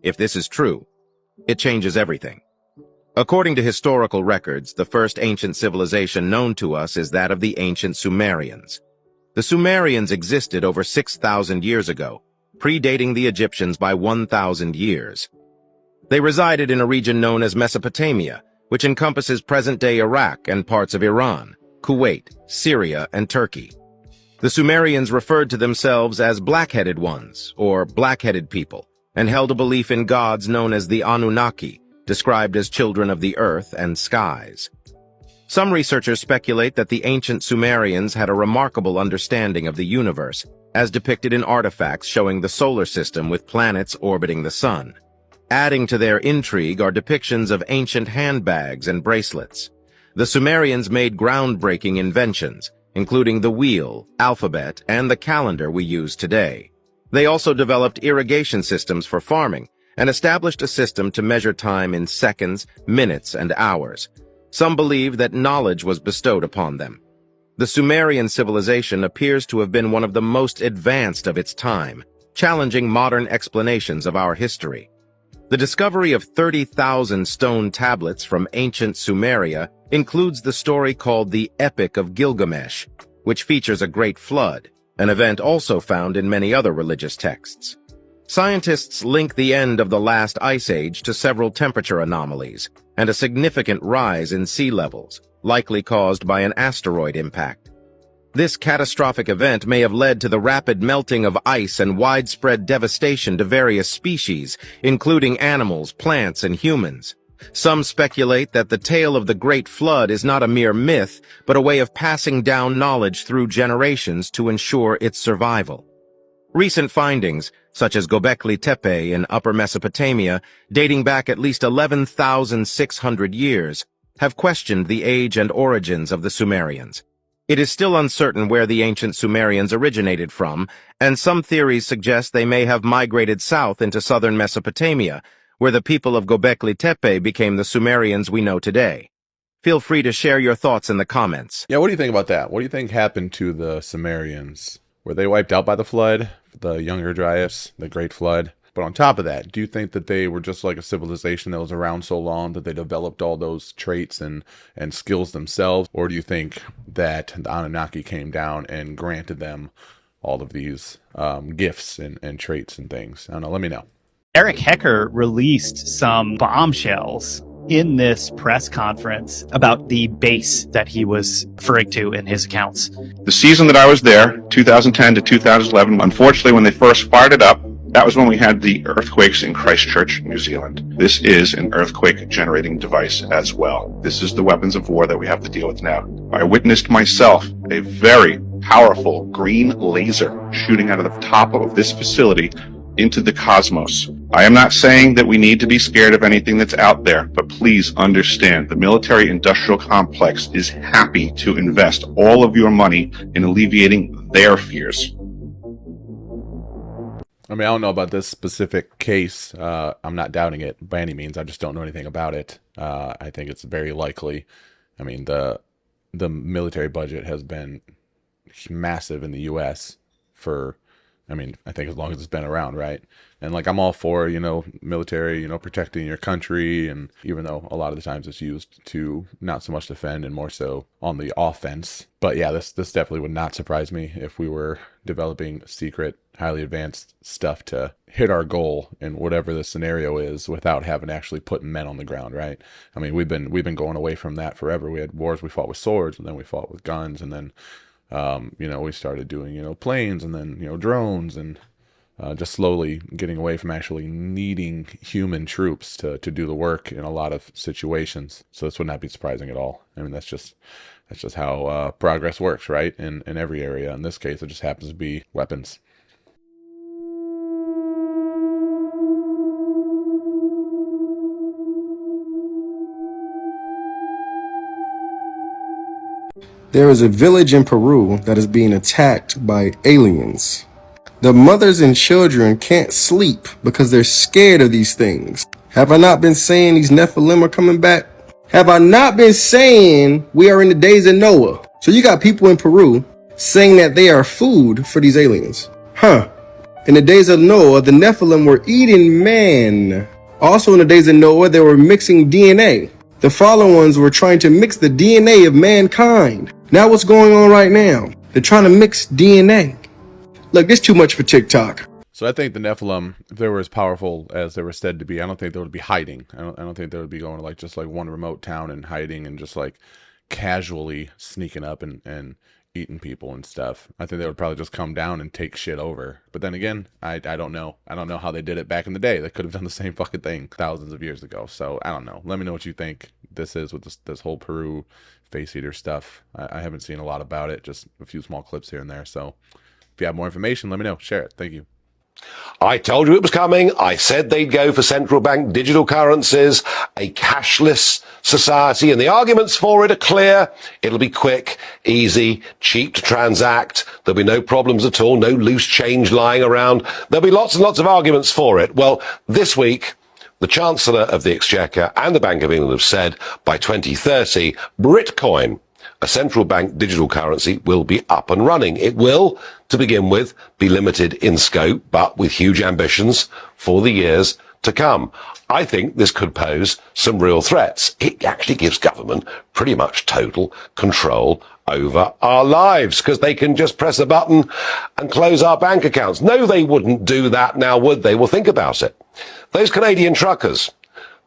If this is true, it changes everything. According to historical records, the first ancient civilization known to us is that of the ancient Sumerians. The Sumerians existed over 6,000 years ago, predating the Egyptians by 1,000 years. They resided in a region known as Mesopotamia, which encompasses present-day Iraq and parts of Iran, Kuwait, Syria, and Turkey. The Sumerians referred to themselves as black-headed ones, or black-headed people, and held a belief in gods known as the Anunnaki, described as children of the earth and skies. Some researchers speculate that the ancient Sumerians had a remarkable understanding of the universe, as depicted in artifacts showing the solar system with planets orbiting the sun. Adding to their intrigue are depictions of ancient handbags and bracelets. The Sumerians made groundbreaking inventions, including the wheel, alphabet, and the calendar we use today. They also developed irrigation systems for farming and established a system to measure time in seconds, minutes, and hours. Some believe that knowledge was bestowed upon them. The Sumerian civilization appears to have been one of the most advanced of its time, challenging modern explanations of our history. The discovery of 30,000 stone tablets from ancient Sumeria includes the story called the Epic of Gilgamesh, which features a great flood, an event also found in many other religious texts. Scientists link the end of the last ice age to several temperature anomalies and a significant rise in sea levels, likely caused by an asteroid impact. This catastrophic event may have led to the rapid melting of ice and widespread devastation to various species, including animals, plants, and humans. Some speculate that the tale of the Great Flood is not a mere myth, but a way of passing down knowledge through generations to ensure its survival. Recent findings, such as Göbekli Tepe in Upper Mesopotamia, dating back at least 11,600 years, have questioned the age and origins of the Sumerians. It is still uncertain where the ancient Sumerians originated from, and some theories suggest they may have migrated south into southern Mesopotamia, where the people of Göbekli Tepe became the Sumerians we know today. Feel free to share your thoughts in the comments. Yeah, what do you think about that? What do you think happened to the Sumerians? Were they wiped out by the flood, the Younger Dryas, the Great Flood? But on top of that, do you think that they were just like a civilization that was around so long that they developed all those traits and skills themselves? Or do you think that the Anunnaki came down and granted them all of these gifts and traits and things? I don't know. Let me know. Eric Hecker released some bombshells in this press conference about the base that he was referring to in his accounts. The season that I was there, 2010 to 2011, unfortunately, when they first fired it up, that was when we had the earthquakes in Christchurch, New Zealand. This is an earthquake-generating device as well. This is the weapons of war that we have to deal with now. I witnessed myself a very powerful green laser shooting out of the top of this facility into the cosmos. I am not saying that we need to be scared of anything that's out there, but please understand the military-industrial complex is happy to invest all of your money in alleviating their fears. I mean, I don't know about this specific case. I'm not doubting it by any means. I just don't know anything about it. I think it's very likely. I mean, the military budget has been massive in the U.S. for, I mean, I think as long as it's been around, right? And like, I'm all for, military, protecting your country. And even though a lot of the times it's used to not so much defend and more so on the offense. But yeah, this definitely would not surprise me if we were developing secret, highly advanced stuff to hit our goal in whatever the scenario is without having to actually put men on the ground, right? I mean, we've been going away from that forever. We had wars, we fought with swords, and then we fought with guns, and then we started doing, planes, and then, drones, and just slowly getting away from actually needing human troops to do the work in a lot of situations. So this would not be surprising at all. I mean, that's just how progress works, right? In every area. In this case, it just happens to be weapons. There is a village in Peru that is being attacked by aliens. The mothers and children can't sleep because they're scared of these things. Have I not been saying these Nephilim are coming back? Have I not been saying we are in the days of Noah? So you got people in Peru saying that they are food for these aliens. In the days of Noah, the Nephilim were eating man. Also in the days of Noah, they were mixing DNA. The fallen ones were trying to mix the DNA of mankind. Now what's going on right now? They're trying to mix DNA. Look, this too much for TikTok. So I think the Nephilim, if they were as powerful as they were said to be, I don't think they would be hiding. I don't think they would be going to like just like one remote town and hiding and just like casually sneaking up and eating people and stuff. I think they would probably just come down and take shit over. But then again, I don't know. I don't know how they did it back in the day. They could have done the same fucking thing thousands of years ago. So I don't know. Let me know what you think this is with this whole Peru face eater stuff. I haven't seen a lot about it, just a few small clips here and there. So if you have more information, let me know. Share it. Thank you. I told you it was coming. I said they'd go for central bank digital currencies, a cashless society, and the arguments for it are clear. It'll be quick, easy, cheap to transact. There'll be no problems at all, no loose change lying around. There'll be lots and lots of arguments for it. Well, this week, the Chancellor of the Exchequer and the Bank of England have said by 2030, Britcoin, a central bank digital currency, will be up and running. It will, to begin with, be limited in scope, but with huge ambitions for the years to come. I think this could pose some real threats. It actually gives government pretty much total control over our lives, because they can just press a button and close our bank accounts. No, they wouldn't do that now, would they? Well, think about it. Those Canadian truckers,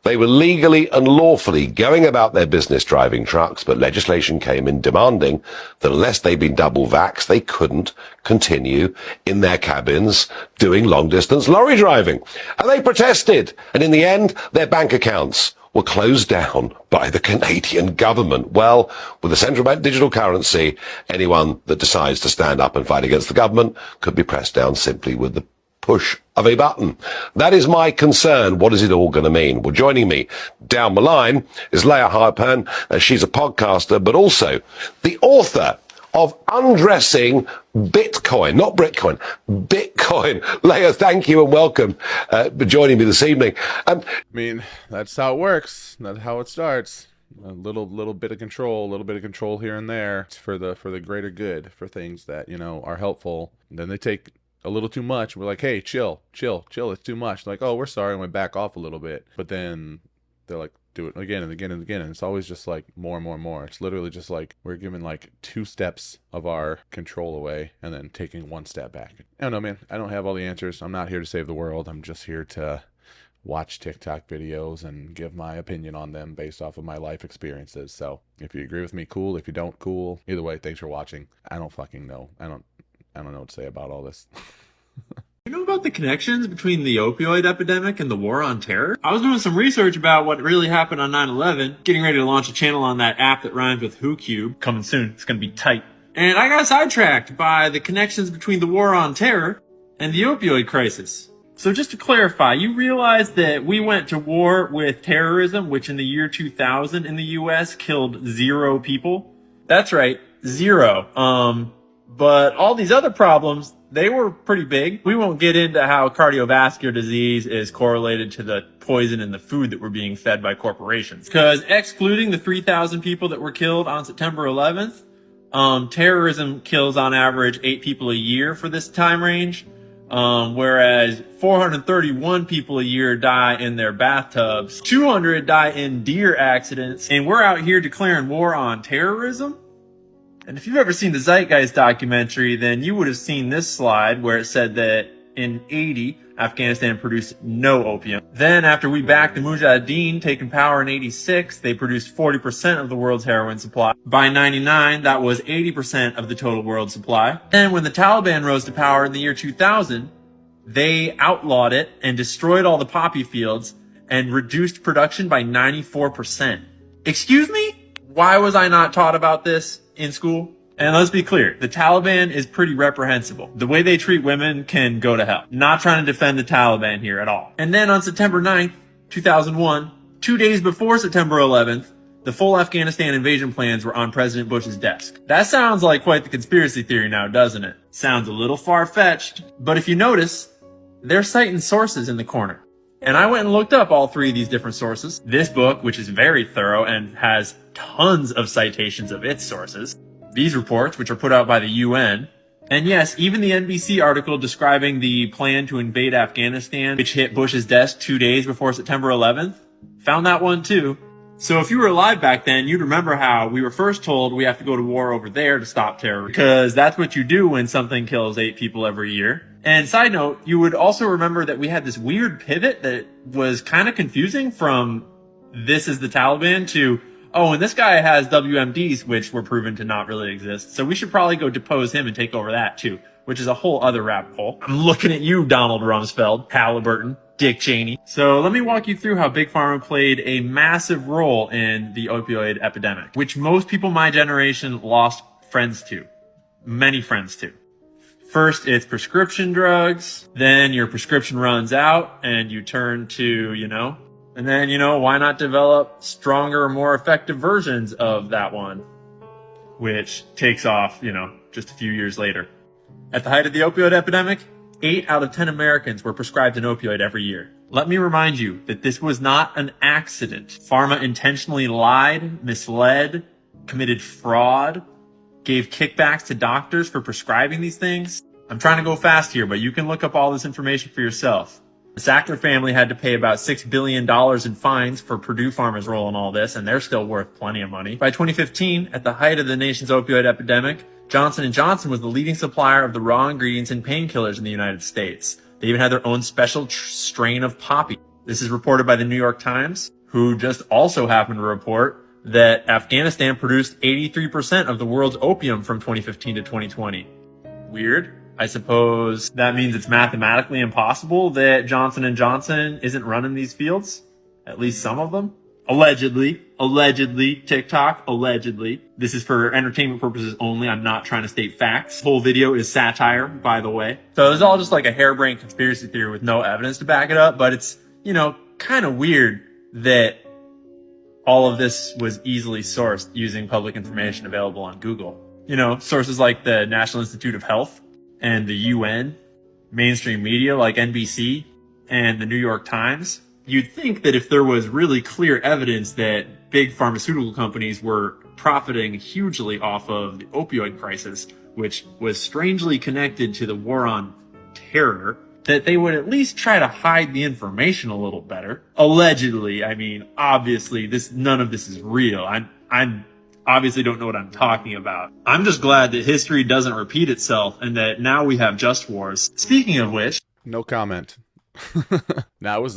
they were legally and lawfully going about their business driving trucks, but legislation came in demanding that unless they'd been double vaxxed, they couldn't continue in their cabins doing long-distance lorry driving. And they protested, and in the end, their bank accounts were closed down by the Canadian government. Well, with a central bank digital currency, anyone that decides to stand up and fight against the government could be pressed down simply with the push of a button. That is my concern. What is it all going to mean? Well, joining me down the line is Leah Harpern. She's a podcaster, but also the author of Undressing Bitcoin, not Britcoin, Bitcoin. Leah, thank you and welcome for joining me this evening. I mean, that's how it works. That's how it starts. A little bit of control here and there for the greater good, for things that, you know, are helpful. And then they take a little too much. We're like, hey, chill, it's too much. Like, oh, we're sorry, and we back off a little bit. But then they're like, do it again and again and again, and it's always just like more and more and more. It's literally just like we're giving like 2 steps of our control away and then taking 1 step back. I don't know, man. I don't have all the answers. I'm not here to save the world. I'm just here to watch TikTok videos and give my opinion on them based off of my life experiences. So if you agree with me, cool. If you don't, cool. Either way, thanks for watching. I don't fucking know. I don't know what to say about all this. You know about the connections between the opioid epidemic and the war on terror? I was doing some research about what really happened on 9/11, getting ready to launch a channel on that app that rhymes with WhoCube. Coming soon. It's going to be tight. And I got sidetracked by the connections between the war on terror and the opioid crisis. So just to clarify, you realize that we went to war with terrorism, which in the year 2000 in the US killed 0 people? That's right, 0. But all these other problems, they were pretty big. We won't get into how cardiovascular disease is correlated to the poison in the food that we're being fed by corporations. Because excluding the 3,000 people that were killed on September 11th, terrorism kills on average 8 people a year for this time range. Whereas 431 people a year die in their bathtubs, 200 die in deer accidents, and we're out here declaring war on terrorism? And if you've ever seen the Zeitgeist documentary, then you would have seen this slide where it said that in 80, Afghanistan produced no opium. Then after we backed the Mujahideen taking power in 86, they produced 40% of the world's heroin supply. By 99, that was 80% of the total world supply. And when the Taliban rose to power in the year 2000, they outlawed it and destroyed all the poppy fields and reduced production by 94%. Excuse me? Why was I not taught about this in school? And let's be clear, the Taliban is pretty reprehensible. The way they treat women can go to hell. Not trying to defend the Taliban here at all. And then on September 9th, 2001, 2 days before September 11th, the full Afghanistan invasion plans were on President Bush's desk. That sounds like quite the conspiracy theory now, doesn't it? Sounds a little far-fetched. But if you notice, they're citing sources in the corner. And I went and looked up all 3 of these different sources. This book, which is very thorough and has tons of citations of its sources. These reports, which are put out by the UN, And yes, even the NBC article describing the plan to invade Afghanistan, which hit Bush's desk 2 days before September 11th, found that one too. So if you were alive back then, you'd remember how we were first told we have to go to war over there to stop terror, because that's what you do when something kills 8 people every year. And side note, you would also remember that we had this weird pivot that was kind of confusing from this is the Taliban to, oh, and this guy has WMDs, which were proven to not really exist. So we should probably go depose him and take over that too, which is a whole other rabbit hole. I'm looking at you, Donald Rumsfeld, Halliburton, Dick Cheney. So let me walk you through how Big Pharma played a massive role in the opioid epidemic, which most people my generation lost friends to. Many friends to. First, it's prescription drugs. Then your prescription runs out and you turn to, and then, why not develop stronger, more effective versions of that one? Which takes off, just a few years later. At the height of the opioid epidemic, 8 out of 10 Americans were prescribed an opioid every year. Let me remind you that this was not an accident. Pharma intentionally lied, misled, committed fraud, gave kickbacks to doctors for prescribing these things. I'm trying to go fast here, but you can look up all this information for yourself. The Sackler family had to pay about $6 billion in fines for Purdue Pharma's role in all this, and they're still worth plenty of money. By 2015, at the height of the nation's opioid epidemic, Johnson & Johnson was the leading supplier of the raw ingredients in painkillers in the United States. They even had their own special strain of poppy. This is reported by the New York Times, who just also happened to report that Afghanistan produced 83% of the world's opium from 2015 to 2020. Weird. I suppose that means it's mathematically impossible that Johnson & Johnson isn't running these fields. At least some of them. Allegedly, TikTok, allegedly. This is for entertainment purposes only. I'm not trying to state facts. The whole video is satire, by the way. So it's all just like a harebrained conspiracy theory with no evidence to back it up. But it's, kind of weird that all of this was easily sourced using public information available on Google. Sources like the National Institute of Health and the UN, mainstream media like NBC and the New York Times. You'd think that if there was really clear evidence that big pharmaceutical companies were profiting hugely off of the opioid crisis, which was strangely connected to the war on terror, that they would at least try to hide the information a little better. Allegedly, obviously, none of this is real. I'm obviously don't know what I'm talking about. I'm just glad that history doesn't repeat itself and that now we have just wars. Speaking of which, No comment. No, I was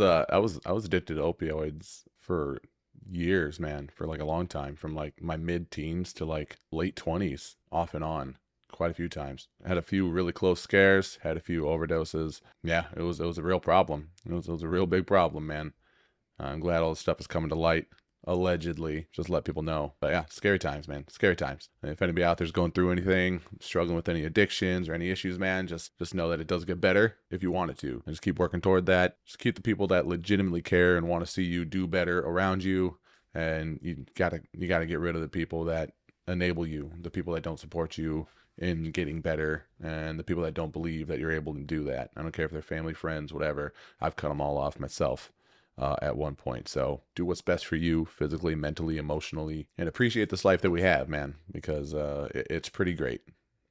addicted to opioids for years, man, for like a long time, from like my mid-teens to like late 20s, off and on, quite a few times. I had a few really close scares, had a few overdoses. Yeah, it was a real problem. It was a real big problem, man. I'm glad all this stuff is coming to light. Allegedly, just let people know. But yeah, scary times, man. Scary times. And if anybody out there's going through anything, struggling with any addictions or any issues, man, just know that it does get better if you want it to. And just keep working toward that. Just keep the people that legitimately care and want to see you do better around you. And you gotta get rid of the people that enable you, the people that don't support you in getting better, and the people that don't believe that you're able to do that. I don't care if they're family, friends, whatever. I've cut them all off myself. At one point. So do what's best for you physically, mentally, emotionally, and appreciate this life that we have, man, because it's pretty great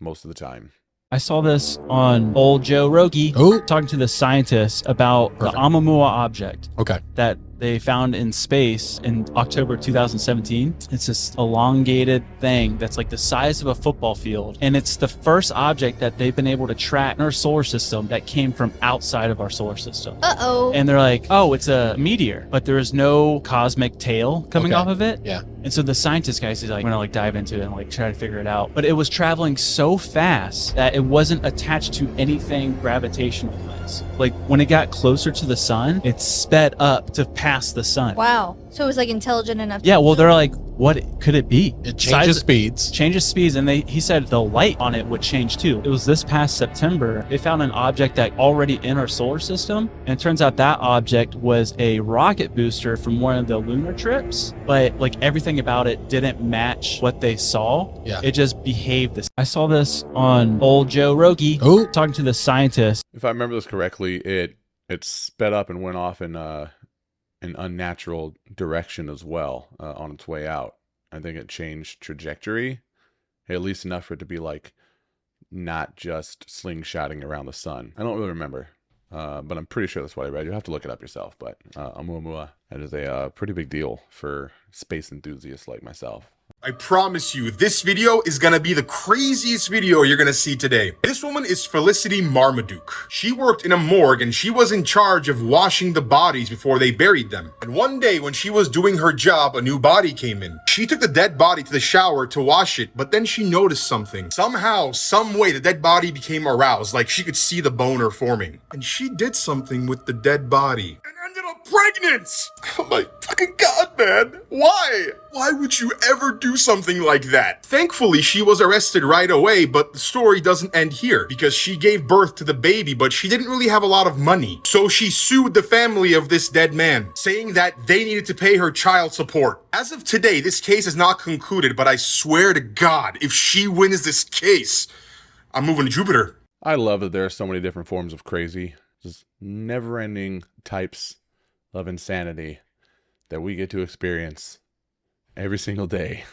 most of the time. I saw this on old Joe Rogan talking to the scientists about the Oumuamua object that they found in space in October 2017. It's this elongated thing that's like the size of a football field. And it's the first object that they've been able to track in our solar system that came from outside of our solar system. Uh-oh. And they're like, oh, it's a meteor, but there is no cosmic tail coming off of it. Yeah. And so the scientist guys is like, I'm gonna like dive into it and like try to figure it out. But it was traveling so fast that it wasn't attached to anything gravitational wise. Like when it got closer to the sun, it sped up to pass the sun. Wow. So it was like intelligent enough. Yeah, well, they're like, what could it be? It changes speeds. Changes speeds, and he said the light on it would change too. It was this past September, they found an object that already in our solar system, and it turns out that object was a rocket booster from one of the lunar trips, but like everything about it didn't match what they saw. Yeah. It just behaved this. I saw this on old Joe Rogan talking to the scientist. If I remember this correctly, it sped up and went off in an unnatural direction as well on its way out. I think it changed trajectory, at least enough for it to be like not just slingshotting around the sun. I don't really remember, but I'm pretty sure that's what I read. You'll have to look it up yourself, but Oumuamua, that is a pretty big deal for space enthusiasts like myself. I promise you, this video is gonna be the craziest video you're gonna see today. This woman is Felicity Marmaduke. She worked in a morgue and she was in charge of washing the bodies before they buried them. And one day when she was doing her job, a new body came in. She took the dead body to the shower to wash it, but then she noticed something. Somehow, some way, the dead body became aroused, like she could see the boner forming. And she did something with the dead body. And ended up pregnant! Oh my fucking god, man. Why? Why would you ever do something like that? Thankfully, she was arrested right away, but the story doesn't end here because she gave birth to the baby, but she didn't really have a lot of money. So she sued the family of this dead man, saying that they needed to pay her child support. As of today, this case is not concluded, but I swear to God, if she wins this case, I'm moving to Jupiter. I love that there are so many different forms of crazy, just never-ending types of insanity that we get to experience every single day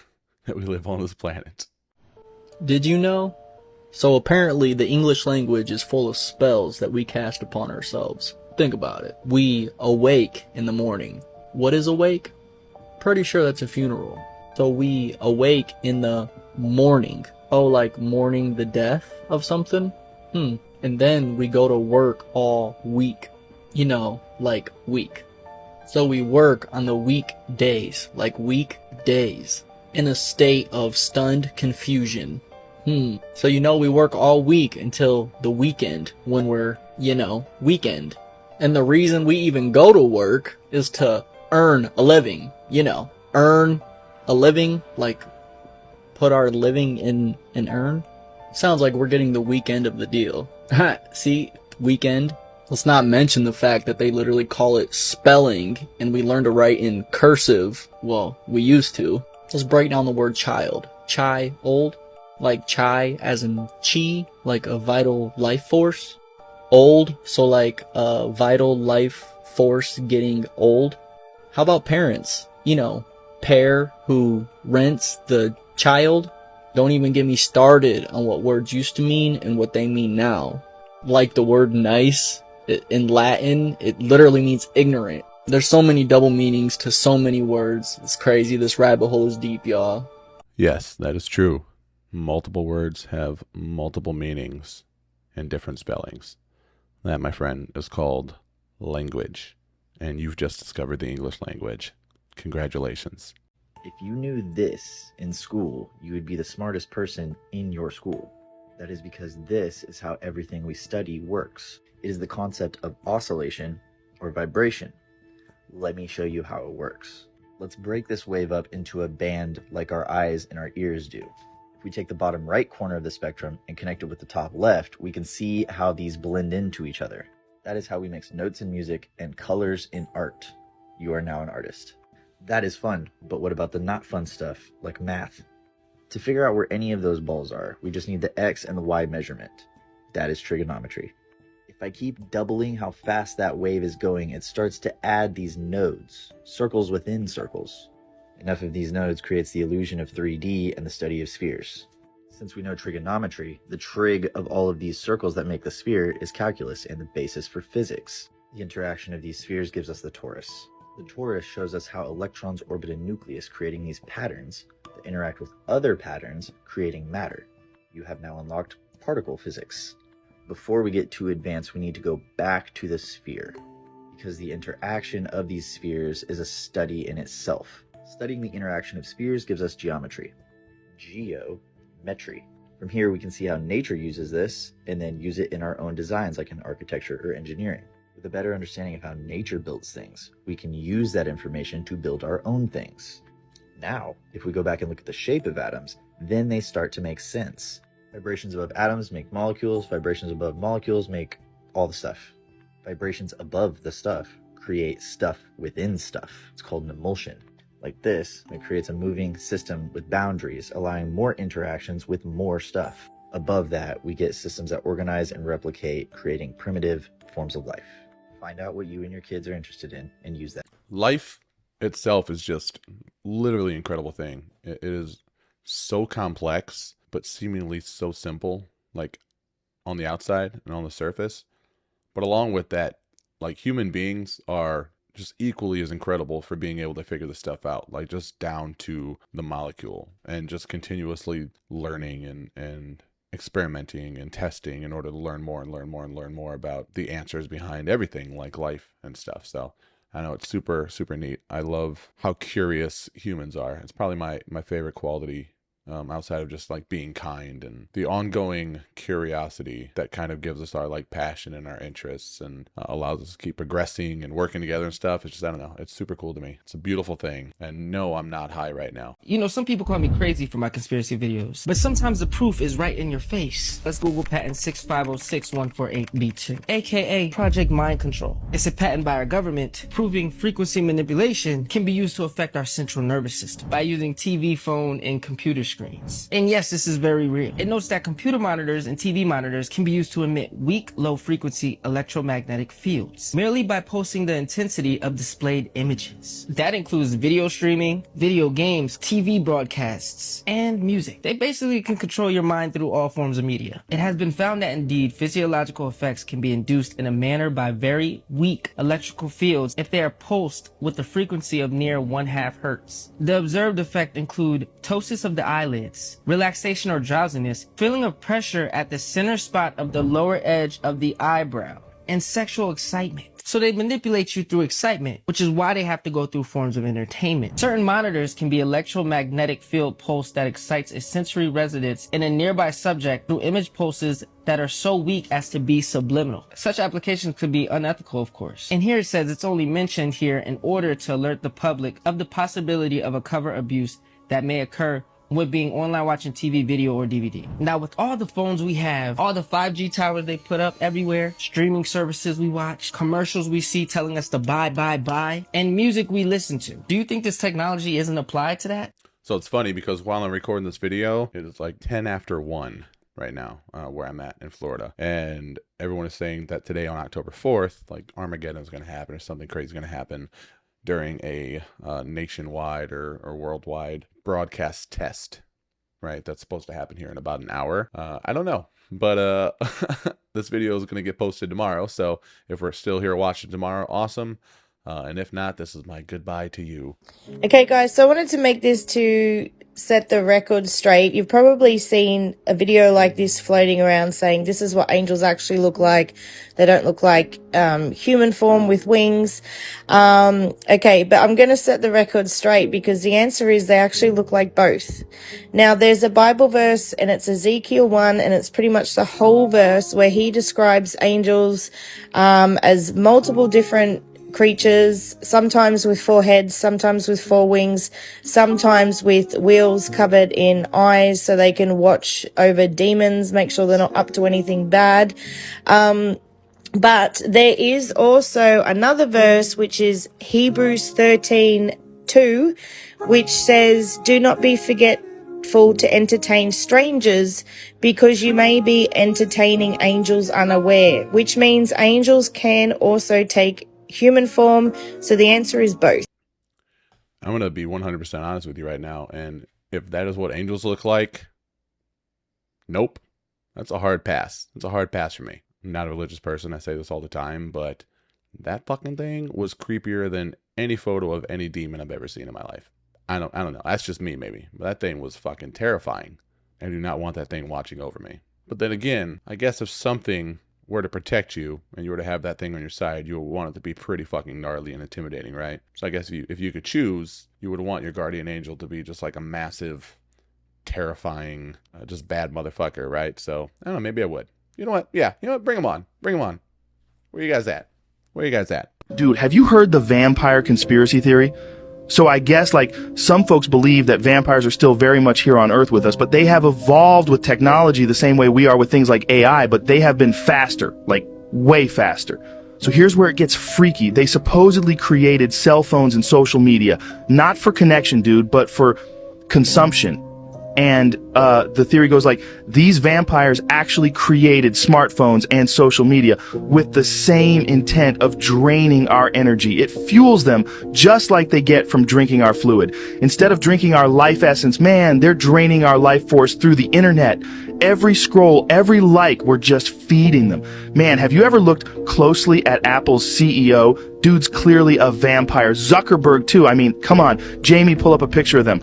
that we live on this planet. Did you know? So apparently the English language is full of spells that we cast upon ourselves. Think about it. We awake in the morning. What is awake? Pretty sure that's a funeral. So we awake in the morning. Oh, like mourning the death of something? And then we go to work all week. You know, like week. So we work on the weekdays, like weekdays, in a state of stunned confusion. So you know we work all week until the weekend when we're, you know, weekend. And the reason we even go to work is to earn a living, you know, earn a living, like put our living in an urn. Sounds like we're getting the weekend of the deal. See, weekend. Let's not mention the fact that they literally call it spelling, and we learn to write in cursive. Well, we used to. Let's break down the word child. Child, like chai as in chi, like a vital life force. Old, so like a vital life force getting old. How about parents? You know, pair who rents the child. Don't even get me started on what words used to mean and what they mean now. Like the word nice. In Latin, it literally means ignorant. There's so many double meanings to so many words. It's crazy. This rabbit hole is deep, y'all. Yes, that is true. Multiple words have multiple meanings and different spellings. That, my friend, is called language. And you've just discovered the English language. Congratulations. If you knew this in school, you would be the smartest person in your school. That is because this is how everything we study works. It is the concept of oscillation or vibration. Let me show you how it works. Let's break this wave up into a band like our eyes and our ears do. If we take the bottom right corner of the spectrum and connect it with the top left, we can see how these blend into each other. That is how we mix notes in music and colors in art. You are now an artist. That is fun, but what about the not fun stuff, like math? To figure out where any of those balls are, we just need the x and the y measurement. That is trigonometry. If I keep doubling how fast that wave is going, it starts to add these nodes, circles within circles. Enough of these nodes creates the illusion of 3D and the study of spheres. Since we know trigonometry, the trig of all of these circles that make the sphere is calculus and the basis for physics. The interaction of these spheres gives us the torus. The torus shows us how electrons orbit a nucleus, creating these patterns that interact with other patterns, creating matter. You have now unlocked particle physics. Before we get too advanced, we need to go back to the sphere, because the interaction of these spheres is a study in itself. Studying the interaction of spheres gives us geometry. Geometry. From here, we can see how nature uses this, and then use it in our own designs, like in architecture or engineering. With a better understanding of how nature builds things, we can use that information to build our own things. Now, if we go back and look at the shape of atoms, then they start to make sense. Vibrations above atoms make molecules, vibrations above molecules make all the stuff. Vibrations above the stuff create stuff within stuff. It's called an emulsion. Like this, it creates a moving system with boundaries, allowing more interactions with more stuff. Above that, we get systems that organize and replicate, creating primitive forms of life. Find out what you and your kids are interested in and use that. Life itself is just literally an incredible thing. It is so complex, but seemingly so simple. like on the outside and on the surface. But along with that, like human beings are just equally as incredible for being able to figure this stuff out, like just down to the molecule, and just continuously learning and experimenting and testing in order to learn more and learn more and learn more about the answers behind everything, like life and stuff. So I know it's super, super neat. I love how curious humans are. It's probably my favorite quality, outside of just like being kind, and the ongoing curiosity that kind of gives us our like passion and our interests, and allows us to keep progressing and working together and stuff. It's just, I don't know, it's super cool to me. It's a beautiful thing. And no, I'm not high right now. You know, some people call me crazy for my conspiracy videos, but sometimes the proof is right in your face. Let's Google patent 6506148B2, aka Project Mind Control. It's a patent by our government proving frequency manipulation can be used to affect our central nervous system by using TV, phone, and computer screens. And yes, this is very real. It notes that computer monitors and TV monitors can be used to emit weak, low-frequency electromagnetic fields merely by pulsing the intensity of displayed images. That includes video streaming, video games, TV broadcasts, and music. They basically can control your mind through all forms of media. It has been found that indeed physiological effects can be induced in a manner by very weak electrical fields if they are pulsed with a frequency of near 1/2 hertz. The observed effect include ptosis of the eyelids, relaxation or drowsiness, feeling of pressure at the center spot of the lower edge of the eyebrow, and sexual excitement. So they manipulate you through excitement, which is why they have to go through forms of entertainment. Certain monitors can be electromagnetic field pulse that excites a sensory resonance in a nearby subject through image pulses that are so weak as to be subliminal. Such applications could be unethical, of course. And here it says it's only mentioned here in order to alert the public of the possibility of a cover abuse that may occur with being online watching TV, video, or DVD. Now, with all the phones we have, all the 5G towers they put up everywhere, streaming services we watch, commercials we see telling us to buy, and music we listen to, do you think this technology isn't applied to that? So it's funny because while I'm recording this video, it is like 10 after 1 right now, where I'm at in Florida. And everyone is saying that today on October 4th, like Armageddon is going to happen or something crazy is going to happen during a nationwide or worldwide broadcast test, right? That's supposed to happen here in about an hour. I don't know, but this video is going to get posted tomorrow. So if we're still here watching tomorrow, awesome. And if not, this is my goodbye to you. Okay, guys, so I wanted to make this to set the record straight. You've probably seen a video like this floating around saying this is what angels actually look like. They don't look like human form with wings. Okay, but I'm going to set the record straight because the answer is they actually look like both. Now, there's a Bible verse and it's Ezekiel 1 and it's pretty much the whole verse where he describes angels as multiple different creatures, sometimes with 4 heads, sometimes with 4 wings, sometimes with wheels covered in eyes so they can watch over demons, make sure they're not up to anything bad. But there is also another verse, which is Hebrews 13:2, which says, "Do not be forgetful to entertain strangers, because you may be entertaining angels unaware," which means angels can also take human form. So the answer is both. I'm going to be 100% honest with you right now. And if that is what angels look like, nope. That's a hard pass. It's a hard pass for me. I'm not a religious person. I say this all the time, but that fucking thing was creepier than any photo of any demon I've ever seen in my life. I don't know. That's just me, maybe. But that thing was fucking terrifying. I do not want that thing watching over me. But then again, I guess if something were to protect you and you were to have that thing on your side, you would want it to be pretty fucking gnarly and intimidating, right? So I guess if you could choose, you would want your guardian angel to be just like a massive, terrifying, just bad motherfucker, right? So I don't know, maybe I would. You know what? Yeah, you know what? Bring them on. Bring them on. Where you guys at? Where you guys at? Dude, have you heard the vampire conspiracy theory? So I guess like some folks believe that vampires are still very much here on Earth with us, but they have evolved with technology the same way we are with things like AI, but they have been faster, like way faster. So here's where it gets freaky. They supposedly created cell phones and social media, not for connection, dude, but for consumption. And the theory goes like, these vampires actually created smartphones and social media with the same intent of draining our energy. It fuels them just like they get from drinking our fluid. Instead of drinking our life essence, man, they're draining our life force through the internet. every scroll, every like, we're just feeding them. Man, have you ever looked closely at Apple's CEO? Dude's clearly a vampire. Zuckerberg, too. I mean, come on. Jamie, pull up a picture of them.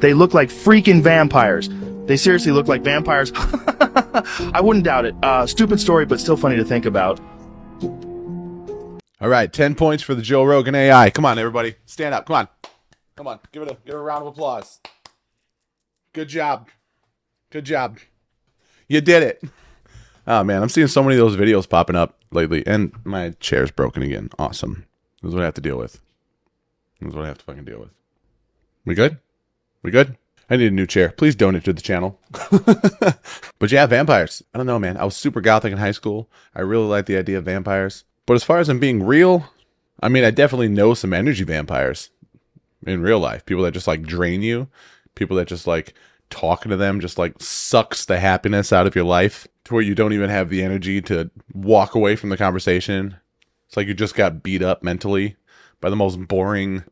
They look like freaking vampires. They seriously look like vampires. I wouldn't doubt it. Stupid story, but still funny to think about. All right, 10 points for the Joe Rogan AI. Come on, everybody. Stand up. Come on. Come on. Give it a round of applause. Good job. Good job. You did it. Oh, man, I'm seeing so many of those videos popping up lately, and my chair's broken again. Awesome. This is what I have to deal with. This is what I have to fucking deal with. We good? We good? I need a new chair. Please donate to the channel. But yeah, vampires. I don't know, man. I was super gothic in high school. I really like the idea of vampires. But as far as them being real, I mean, I definitely know some energy vampires in real life. People that just like drain you. People that just like talking to them just like sucks the happiness out of your life to where you don't even have the energy to walk away from the conversation. It's like you just got beat up mentally by the most boring,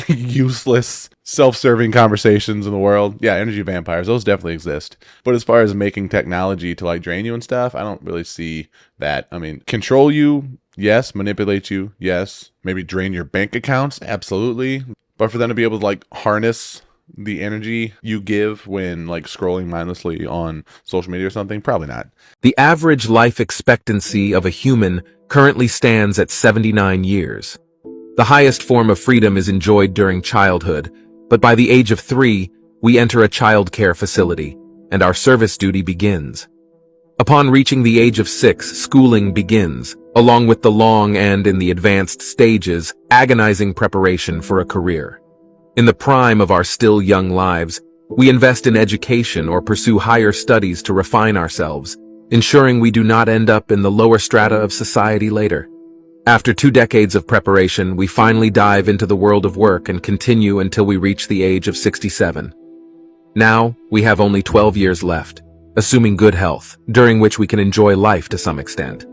useless, self-serving conversations in the world. Yeah, energy vampires, those definitely exist. But as far as making technology to like drain you and stuff, I don't really see that. I mean, control you, yes. Manipulate you, yes. Maybe drain your bank accounts, absolutely. But for them to be able to like harness the energy you give when like scrolling mindlessly on social media or something, probably not. The average life expectancy of a human currently stands at 79 years. The highest form of freedom is enjoyed during childhood, but by the age of 3, we enter a child care facility, and our service duty begins. Upon reaching the age of 6, schooling begins, along with the long and, in the advanced stages, agonizing preparation for a career. In the prime of our still young lives, we invest in education or pursue higher studies to refine ourselves, ensuring we do not end up in the lower strata of society later. After 2 decades of preparation, we finally dive into the world of work and continue until we reach the age of 67. Now, we have only 12 years left, assuming good health, during which we can enjoy life to some extent.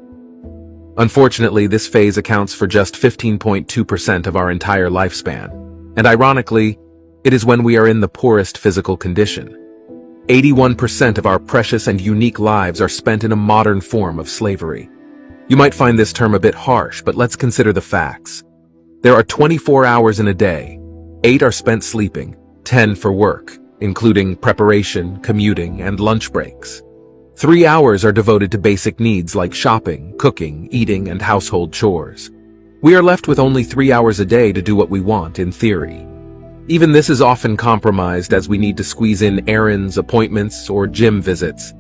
Unfortunately, this phase accounts for just 15.2% of our entire lifespan, and ironically, it is when we are in the poorest physical condition. 81% of our precious and unique lives are spent in a modern form of slavery. You might find this term a bit harsh, but let's consider the facts. There are 24 hours in a day. 8 are spent sleeping, 10 for work, including preparation, commuting, and lunch breaks. 3 hours are devoted to basic needs like shopping, cooking, eating, and household chores. We are left with only 3 hours a day to do what we want, in theory. Even this is often compromised as we need to squeeze in errands, appointments, or gym visits.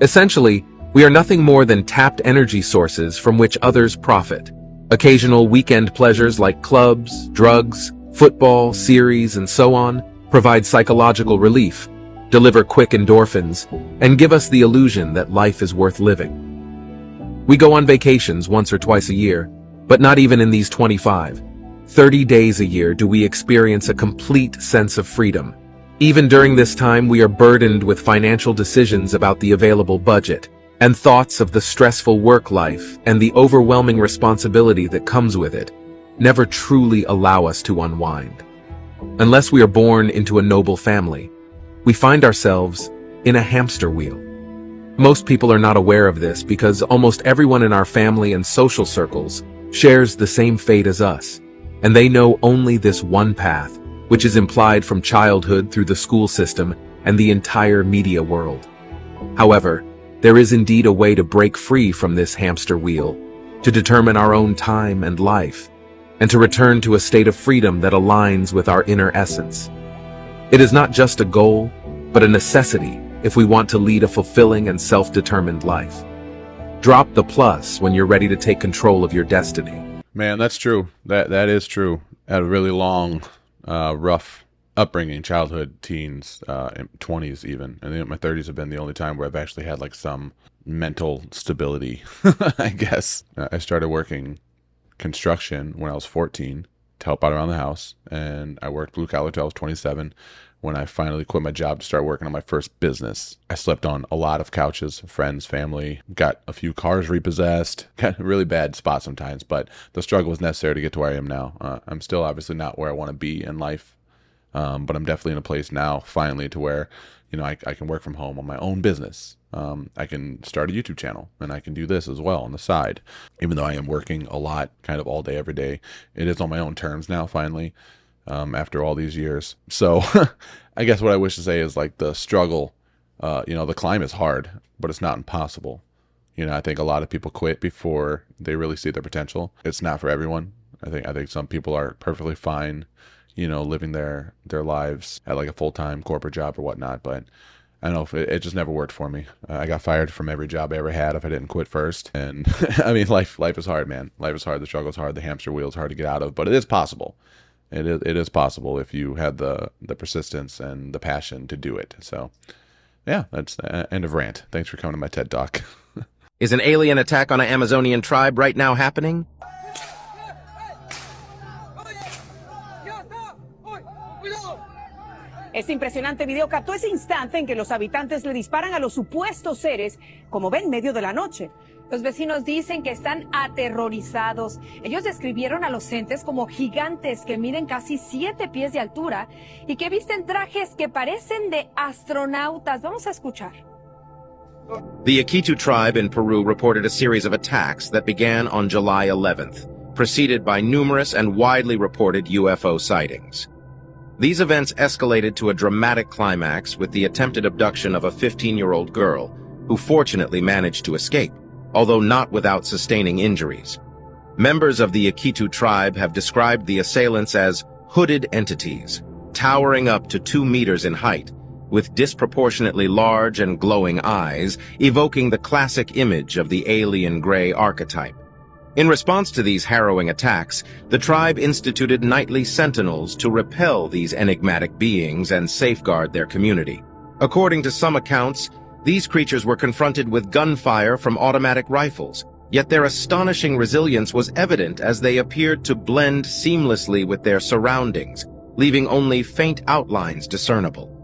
Essentially, we are nothing more than tapped energy sources from which others profit. Occasional weekend pleasures like clubs, drugs, football, series, and so on provide psychological relief, deliver quick endorphins, and give us the illusion that life is worth living. We go on vacations once or twice a year, but not even in these 30 days a year do we experience a complete sense of freedom. Even during this time, we are burdened with financial decisions about the available budget, and thoughts of the stressful work life and the overwhelming responsibility that comes with it never truly allow us to unwind. Unless we are born into a noble family, we find ourselves in a hamster wheel. Most people are not aware of this because almost everyone in our family and social circles shares the same fate as us, and they know only this one path, which is implied from childhood through the school system and the entire media world. However, there is indeed a way to break free from this hamster wheel, to determine our own time and life, and to return to a state of freedom that aligns with our inner essence. It is not just a goal, but a necessity if we want to lead a fulfilling and self-determined life. Drop the plus when you're ready to take control of your destiny. Man, that's true. That is true. I had a really long, rough upbringing, childhood, teens, 20s even. And then my 30s have been the only time where I've actually had like some mental stability, I guess. I started working construction when I was 14 to help out around the house. And I worked blue collar till I was 27 when I finally quit my job to start working on my first business. I slept on a lot of couches, friends, family, got a few cars repossessed, got a really bad spot sometimes, but the struggle was necessary to get to where I am now. I'm still obviously not where I want to be in life But I'm definitely in a place now, finally, to where, you know, I can work from home on my own business. I can start a YouTube channel, and I can do this as well on the side. Even though I am working a lot, kind of all day, every day, it is on my own terms now, finally, after all these years. So I guess what I wish to say is, like, the struggle, you know, the climb is hard, but it's not impossible. You know, I think a lot of people quit before they really see their potential. It's not for everyone. I think some people are perfectly fine, you know, living their lives at like a full-time corporate job or whatnot. But I don't know, if it just never worked for me. I got fired from every job I ever had if I didn't quit first. And I mean, life is hard, man. Life is hard. The struggle's hard. The hamster wheel's hard to get out of, but it is possible. It is possible if you have the persistence and the passion to do it. So yeah, that's the end of rant. Thanks for coming to my TED Talk. Is an alien attack on an Amazonian tribe right now happening? Este impresionante video captó ese instante en que los habitantes le disparan a los supuestos seres, como ven, en medio de la noche. Los vecinos dicen que están aterrorizados. Ellos describieron a los entes como gigantes que miden casi 7 pies de altura y que visten trajes que parecen de astronautas. Vamos a escuchar. The Akitu tribe in Peru reported a series of attacks that began on July 11th, preceded by numerous and widely reported UFO sightings. These events escalated to a dramatic climax with the attempted abduction of a 15-year-old girl, who fortunately managed to escape, although not without sustaining injuries. Members of the Akitu tribe have described the assailants as hooded entities, towering up to 2 meters in height, with disproportionately large and glowing eyes, evoking the classic image of the alien gray archetype. In response to these harrowing attacks, the tribe instituted nightly sentinels to repel these enigmatic beings and safeguard their community. According to some accounts, these creatures were confronted with gunfire from automatic rifles, yet their astonishing resilience was evident as they appeared to blend seamlessly with their surroundings, leaving only faint outlines discernible.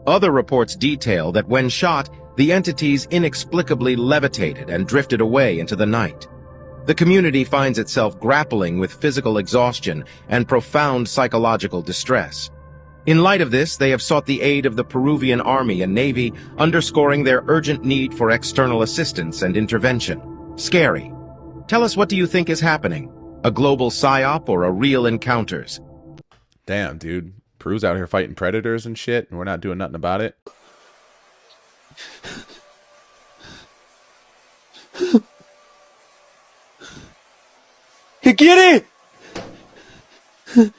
Other reports detail that when shot, the entities inexplicably levitated and drifted away into the night. The community finds itself grappling with physical exhaustion and profound psychological distress. In light of this, they have sought the aid of the Peruvian Army and Navy, underscoring their urgent need for external assistance and intervention. Scary. Tell us, what do you think is happening? A global psyop or a real encounters? Damn, dude. Peru's out here fighting predators and shit, and we're not doing nothing about it. Get it!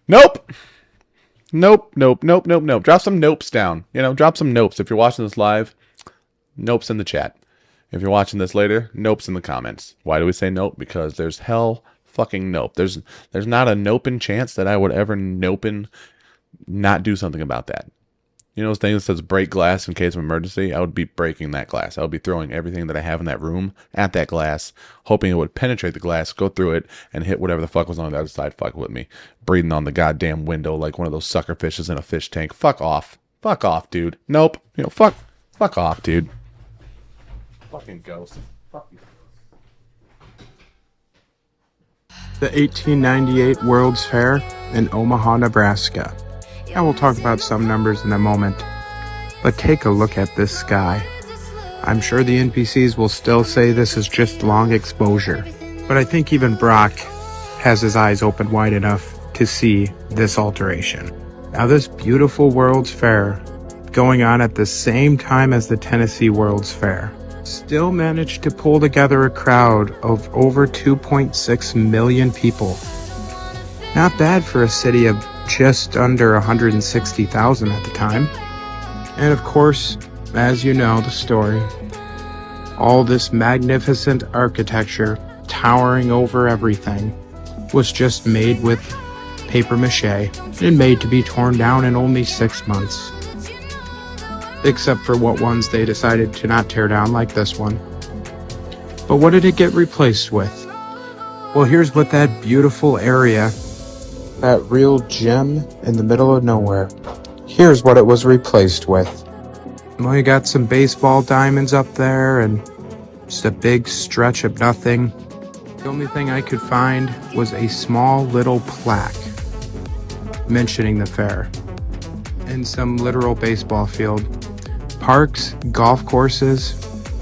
Nope. Nope. Drop some nopes down. You know, drop some nopes. If you're watching this live, nopes in the chat. If you're watching this later, nopes in the comments. Why do we say nope? Because there's hell fucking nope. There's not a nopin chance that I would ever nopin not do something about that. You know those things that says break glass in case of emergency? I would be breaking that glass. I would be throwing everything that I have in that room at that glass, hoping it would penetrate the glass, go through it, and hit whatever the fuck was on the other side. Fuck with me. Breathing on the goddamn window like one of those sucker fishes in a fish tank. Fuck off. Fuck off, dude. Nope. You know, fuck off, dude. Fucking ghost. Fuck you. The 1898 World's Fair in Omaha, Nebraska. I will talk about some numbers in a moment, but take a look at this sky. I'm sure the NPCs will still say this is just long exposure, but I think even Brock has his eyes open wide enough to see this alteration. Now this beautiful World's Fair, going on at the same time as the Tennessee World's Fair, still managed to pull together a crowd of over 2.6 million people. Not bad for a city of just under 160,000 at the time. And of course, as you know the story, all this magnificent architecture towering over everything was just made with paper mache and made to be torn down in only 6 months. Except for what ones they decided to not tear down, like this one. But what did it get replaced with? Well, here's what that beautiful area, that real gem in the middle of nowhere, here's what it was replaced with. Well, you got some baseball diamonds up there and just a big stretch of nothing. The only thing I could find was a small little plaque mentioning the fair and some literal baseball field. Parks, golf courses,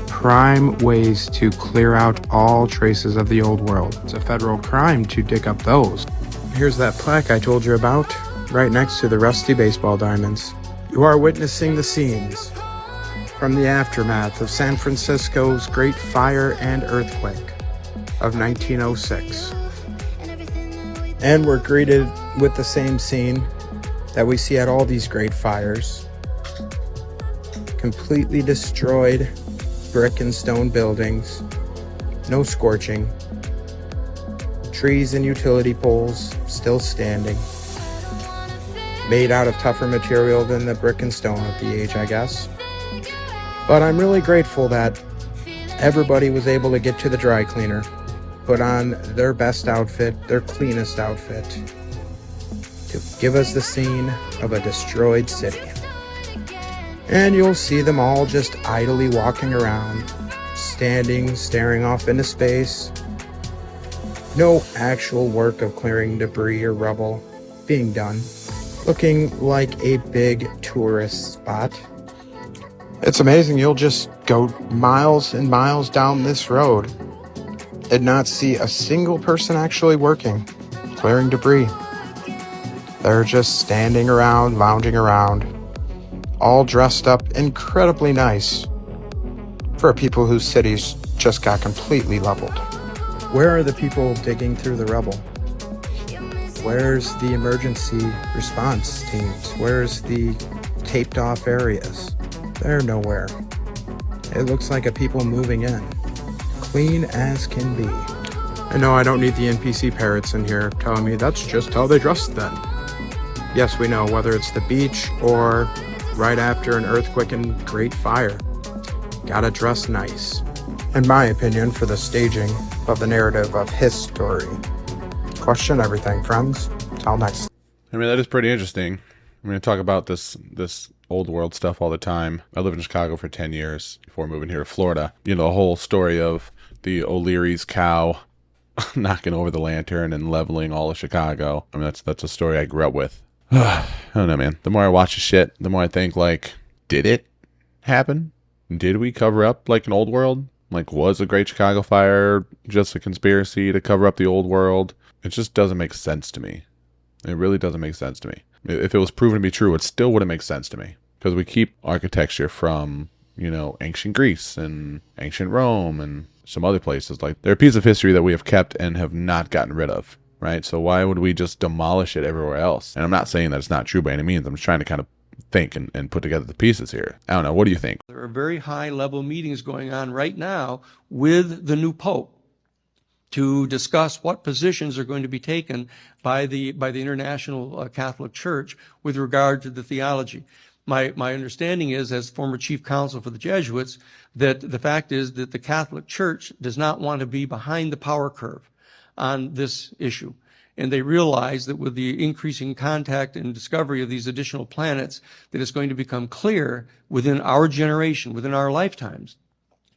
prime ways to clear out all traces of the old world. It's a federal crime to dig up those. Here's that plaque I told you about, right next to the rusty baseball diamonds. You are witnessing the scenes from the aftermath of San Francisco's Great Fire and Earthquake of 1906. And we're greeted with the same scene that we see at all these great fires. Completely destroyed brick and stone buildings, no scorching, trees and utility poles still standing, made out of tougher material than the brick and stone of the age, I guess. But I'm really grateful that everybody was able to get to the dry cleaner, put on their best outfit, their cleanest outfit, to give us the scene of a destroyed city. And you'll see them all just idly walking around, standing, staring off into space. No actual work of clearing debris or rubble being done, looking like a big tourist spot. It's amazing, you'll just go miles and miles down this road and not see a single person actually working, clearing debris. They're just standing around, lounging around, all dressed up incredibly nice for people whose cities just got completely leveled. Where are the people digging through the rubble? Where's the emergency response teams? Where's the taped off areas? They're nowhere. It looks like a people moving in. Clean as can be. I know I don't need the NPC parrots in here telling me that's just how they dress then. Yes, we know, whether it's the beach or right after an earthquake and great fire. Gotta dress nice. In my opinion, for the staging of the narrative of history. Question everything, friends. Till next. I mean, that is pretty interesting. I'm going to talk about this old world stuff all the time. I lived in Chicago for 10 years before moving here to Florida. You know, the whole story of the O'Leary's cow knocking over the lantern and leveling all of Chicago. I mean, that's a story I grew up with. I don't know, man. The more I watch the shit, the more I think, like, did it happen? Did we cover up, like, an old world? Like, was a Great Chicago Fire just a conspiracy to cover up the old world? It just doesn't make sense to me. It really doesn't make sense to me. If it was proven to be true, it still wouldn't make sense to me. Because we keep architecture from, you know, ancient Greece and ancient Rome and some other places. Like, they're a piece of history that we have kept and have not gotten rid of, right? So why would we just demolish it everywhere else? And I'm not saying that it's not true by any means. I'm just trying to kind of think and put together the pieces here. I don't know. What do you think? There are very high-level meetings going on right now with the new Pope to discuss what positions are going to be taken by the International Catholic Church with regard to the theology. My understanding is, as former chief counsel for the Jesuits, that the fact is that the Catholic Church does not want to be behind the power curve on this issue. And they realize that with the increasing contact and discovery of these additional planets, that it's going to become clear within our generation, within our lifetimes,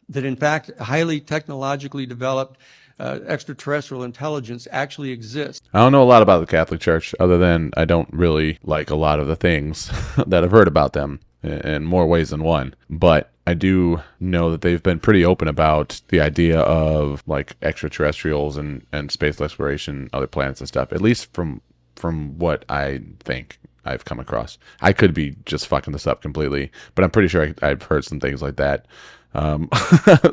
that in fact, highly technologically developed extraterrestrial intelligence actually exists. I don't know a lot about the Catholic Church other than I don't really like a lot of the things that I've heard about them in more ways than one. But I do know that they've been pretty open about the idea of like extraterrestrials and space exploration, other planets and stuff, at least from what I think I've come across. I could be just fucking this up completely, but I'm pretty sure I've heard some things like that.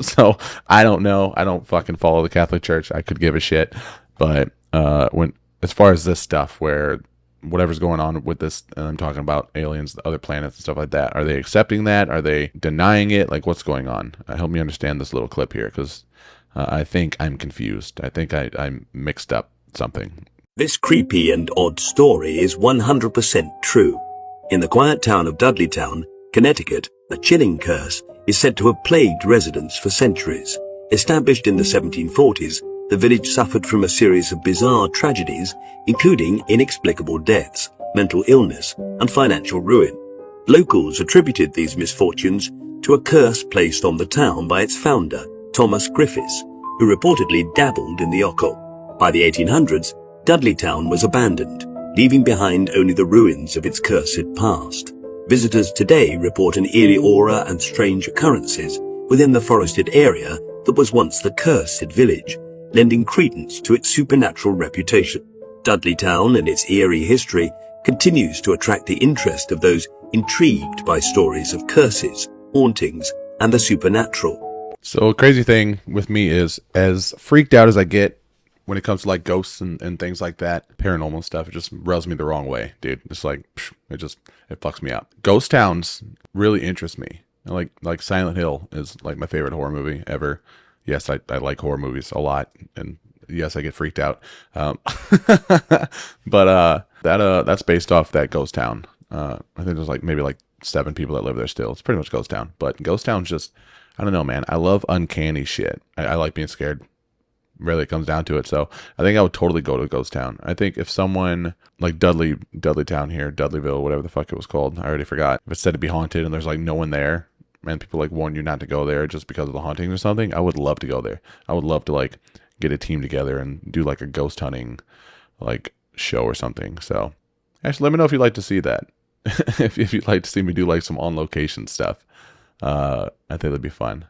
So I don't know. I don't fucking follow the Catholic Church. I could give a shit. But as far as this stuff where whatever's going on with this, and I'm talking about aliens, other planets and stuff like that, are they accepting that? Are they denying it? Like, what's going on? Help me understand this little clip here, because I think I'm confused. I think I'm mixed up something. This creepy and odd story is 100% true. In the quiet town of Dudleytown, Connecticut, a chilling curse is said to have plagued residents for centuries. Established in the 1740s, the village suffered from a series of bizarre tragedies, including inexplicable deaths, mental illness, and financial ruin. Locals attributed these misfortunes to a curse placed on the town by its founder, Thomas Griffiths, who reportedly dabbled in the occult. By the 1800s, Dudleytown was abandoned, leaving behind only the ruins of its cursed past. Visitors today report an eerie aura and strange occurrences within the forested area that was once the cursed village, lending credence to its supernatural reputation. Dudleytown and its eerie history continues to attract the interest of those intrigued by stories of curses, hauntings, and the supernatural. So a crazy thing with me is, as freaked out as I get when it comes to like ghosts and things like that, paranormal stuff, it just rubs me the wrong way, dude. It's like, it fucks me up. Ghost towns really interest me. Like Silent Hill is like my favorite horror movie ever. Yes, I like horror movies a lot, and yes, I get freaked out. But that's based off that ghost town. I think there's maybe 7 people that live there still. It's pretty much ghost town. But ghost town's just, I don't know, man. I love uncanny shit. I like being scared. Really, it comes down to it. So I think I would totally go to ghost town. I think if someone like Dudleytown here, Dudleyville, whatever the fuck it was called, I already forgot. If it's said to be haunted and there's no one there, and people warn you not to go there just because of the hauntings or something, I would love to go there. I would love to get a team together and do a ghost hunting show or something. So actually, let me know if you'd like to see that. if you'd like to see me do some on location stuff, I think that'd be fun.